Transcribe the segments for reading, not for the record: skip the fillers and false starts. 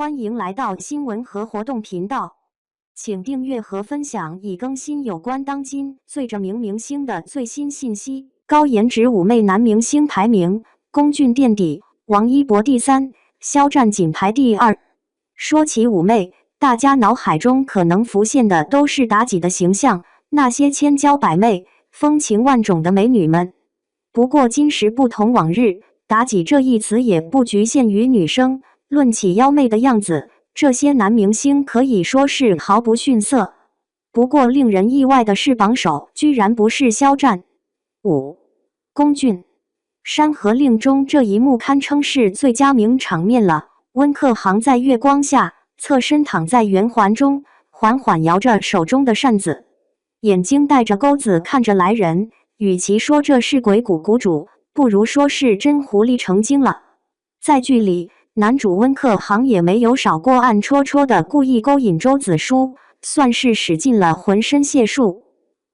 欢迎来到新闻和活动频道，请订阅和分享已更新有关当今最着名明星的最新信息。高颜值妩媚男明星排名，龚俊垫底，王一博第3，肖战仅排第2。说起妩媚，大家脑海中可能浮现的都是妲己的形象，那些千娇百媚、风情万种的美女们。不过今时不同往日，妲己这一词也不局限于女生。论起妖媚的样子，这些男明星可以说是毫不逊色。不过令人意外的是，榜首居然不是肖战。5. 龚俊。《山河令》中这一幕堪称是最佳名场面了。温客行在月光下侧身躺在圆环中，缓缓摇着手中的扇子，眼睛带着钩子看着来人。与其说这是鬼谷谷主，不如说是真狐狸成精了。在剧里，男主温客行也没有少过暗戳戳的故意勾引周子舒，算是使尽了浑身解数。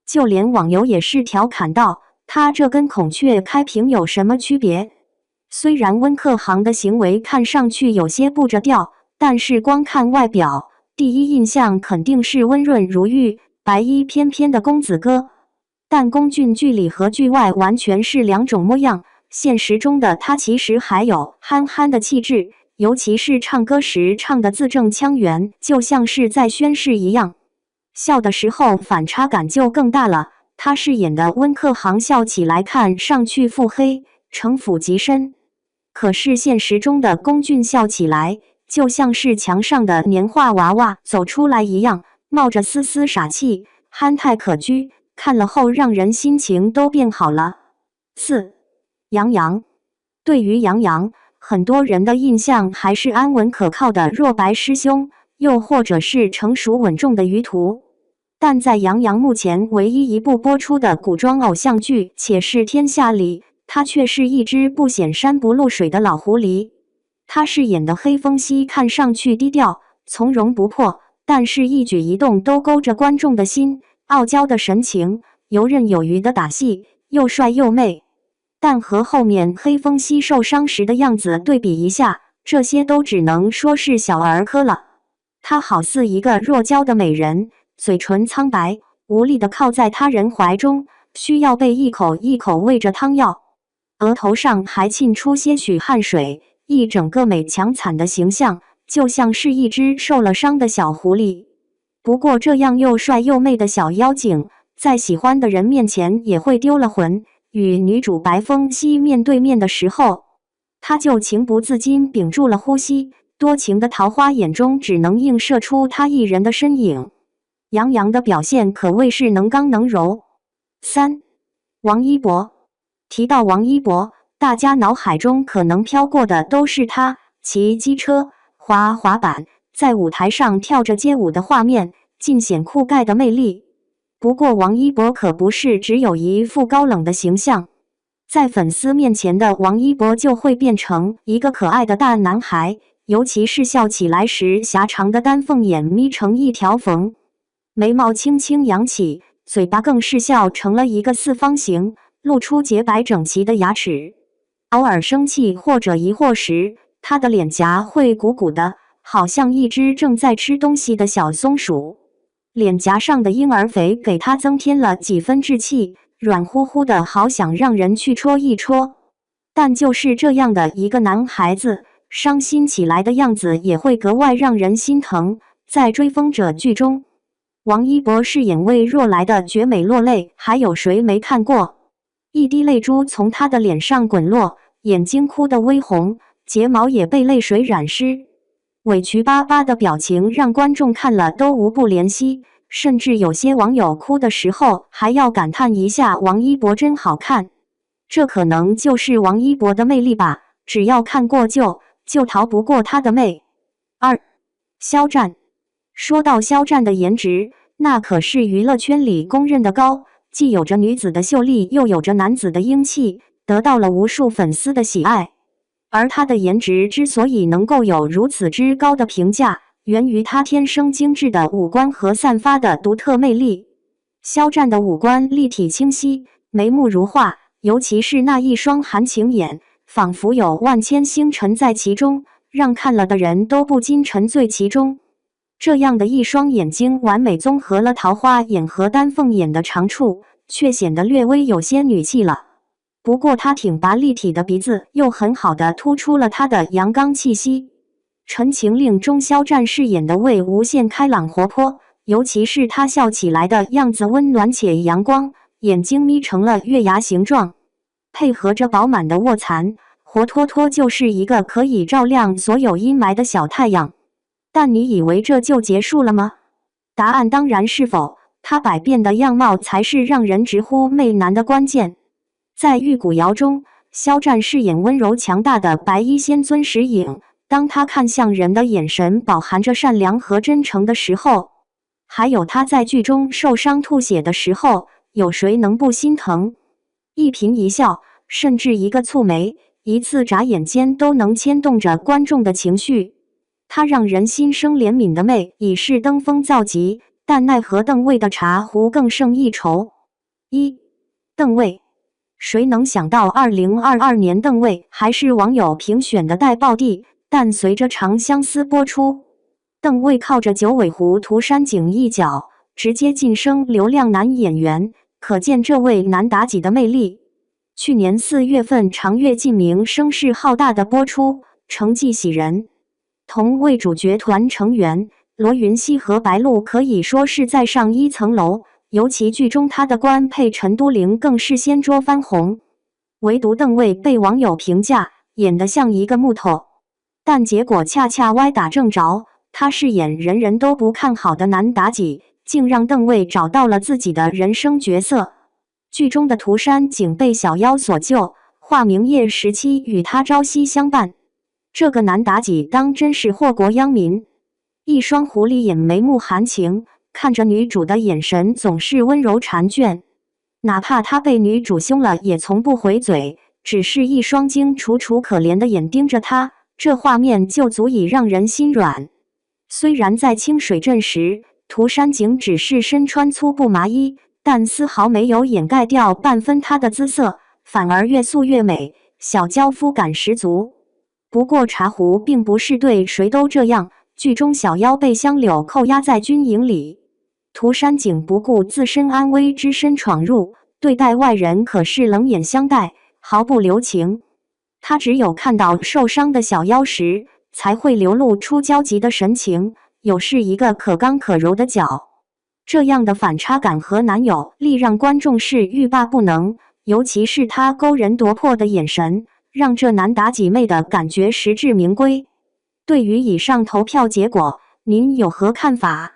就连网友也是调侃道，他这跟孔雀开屏有什么区别？虽然温客行的行为看上去有些不着调，但是光看外表，第一印象肯定是温润如玉、白衣翩翩的公子哥。但龚俊剧里和剧外完全是两种模样。现实中的他其实还有憨憨的气质，尤其是唱歌时唱的字正腔圆，就像是在宣誓一样。笑的时候反差感就更大了，他饰演的温客行笑起来看上去腹黑，城府极深。可是现实中的龚俊笑起来，就像是墙上的年画娃娃走出来一样，冒着丝丝傻气，憨态可掬，看了后让人心情都变好了。4. 杨洋。对于杨洋，很多人的印象还是安稳可靠的若白师兄，又或者是成熟稳重的于途。但在杨洋目前唯一一部播出的古装偶像剧《且试天下》里，他却是一只不显山不露水的老狐狸。他饰演的黑风息看上去低调从容不迫，但是一举一动都勾着观众的心，傲娇的神情，游刃有余的打戏，又帅又媚。但和后面黑风息受伤时的样子对比一下，这些都只能说是小儿科了。她好似一个弱娇的美人，嘴唇苍白，无力地靠在他人怀中，需要被一口一口喂着汤药，额头上还沁出些许汗水，一整个美强惨的形象，就像是一只受了伤的小狐狸。不过这样又帅又媚的小妖精，在喜欢的人面前也会丢了魂。与女主白风息面对面的时候，他就情不自禁屏住了呼吸，多情的桃花眼中只能映射出他一人的身影。杨洋的表现可谓是能刚能柔。3. 王一博。提到王一博，大家脑海中可能飘过的都是他骑机车、滑滑板，在舞台上跳着街舞的画面，尽显酷盖的魅力。不过王一博可不是只有一副高冷的形象，在粉丝面前的王一博就会变成一个可爱的大男孩，尤其是笑起来时，狭长的丹凤眼眯成一条缝，眉毛轻轻扬起，嘴巴更是笑成了一个四方形，露出洁白整齐的牙齿。偶尔生气或者疑惑时，他的脸颊会鼓鼓的，好像一只正在吃东西的小松鼠。脸颊上的婴儿肥给他增添了几分稚气，软乎乎的，好想让人去戳一戳。但就是这样的一个男孩子，伤心起来的样子也会格外让人心疼。在《追风者》剧中，王一博饰演魏若来的绝美落泪，还有谁没看过？一滴泪珠从他的脸上滚落，眼睛哭得微红，睫毛也被泪水染湿。委屈巴巴的表情让观众看了都无不怜惜，甚至有些网友哭的时候还要感叹一下王一博真好看。这可能就是王一博的魅力吧，只要看过就逃不过他的媚。2. 肖战。说到肖战的颜值，那可是娱乐圈里公认的高，既有着女子的秀丽，又有着男子的英气，得到了无数粉丝的喜爱。而他的颜值之所以能够有如此之高的评价，源于他天生精致的五官和散发的独特魅力。肖战的五官立体清晰，眉目如画，尤其是那一双含情眼，仿佛有万千星辰在其中，让看了的人都不禁沉醉其中。这样的一双眼睛，完美综合了桃花眼和丹凤眼的长处，却显得略微有些女气了。不过她挺拔立体的鼻子，又很好的突出了她的阳刚气息。《陈情令》中肖战饰演的魏无羡开朗活泼，尤其是他笑起来的样子温暖且阳光，眼睛眯成了月牙形状，配合着饱满的卧蚕，活脱脱就是一个可以照亮所有阴霾的小太阳。但你以为这就结束了吗？答案当然是否，他百变的样貌才是让人直呼媚男的关键。在《玉骨遥》中，肖战饰演温柔强大的白衣仙尊石影，当他看向人的眼神饱含着善良和真诚的时候，还有他在剧中受伤吐血的时候，有谁能不心疼？一颦一笑，甚至一个蹙眉，一次眨眼间都能牵动着观众的情绪。他让人心生怜悯的媚已是登峰造极，但奈何邓魏的茶壶更胜一筹。邓魏，谁能想到2022年邓魏还是网友评选的待爆地，但随着《长相思》播出，邓魏靠着九尾狐涂山璟一角，直接晋升流量男演员，可见这位男妲己的魅力。去年4月份长月烬明声势浩大的播出，成绩喜人。同为主角团成员，罗云熙和白鹿可以说是再上一层楼，尤其剧中他的官配陈都灵更是掀桌翻红。唯独邓魏被网友评价演得像一个木头，但结果恰恰歪打正着，他饰演人人都不看好的男妲己，竟让邓魏找到了自己的人生角色。剧中的涂山璟被小妖所救，化名叶17与他朝夕相伴。这个男妲己当真是祸国殃民，一双狐狸眼眉目含情，看着女主的眼神总是温柔婵娟，哪怕她被女主凶了也从不回嘴，只是一双晶楚楚可怜的眼盯着她，这画面就足以让人心软。虽然在清水镇时，涂山璟只是身穿粗布麻衣，但丝毫没有掩盖掉半分她的姿色，反而越素越美，小娇肤感十足。不过茶壶并不是对谁都这样，剧中小妖被香柳扣押在军营里，涂山璟不顾自身安危，只身闯入，对待外人可是冷眼相待，毫不留情。他只有看到受伤的小妖时，才会流露出焦急的神情，有是一个可刚可柔的角。这样的反差感和男友力让观众是欲罢不能，尤其是他勾人夺魄的眼神，让这男妲己妹的感觉实至名归。对于以上投票结果，您有何看法？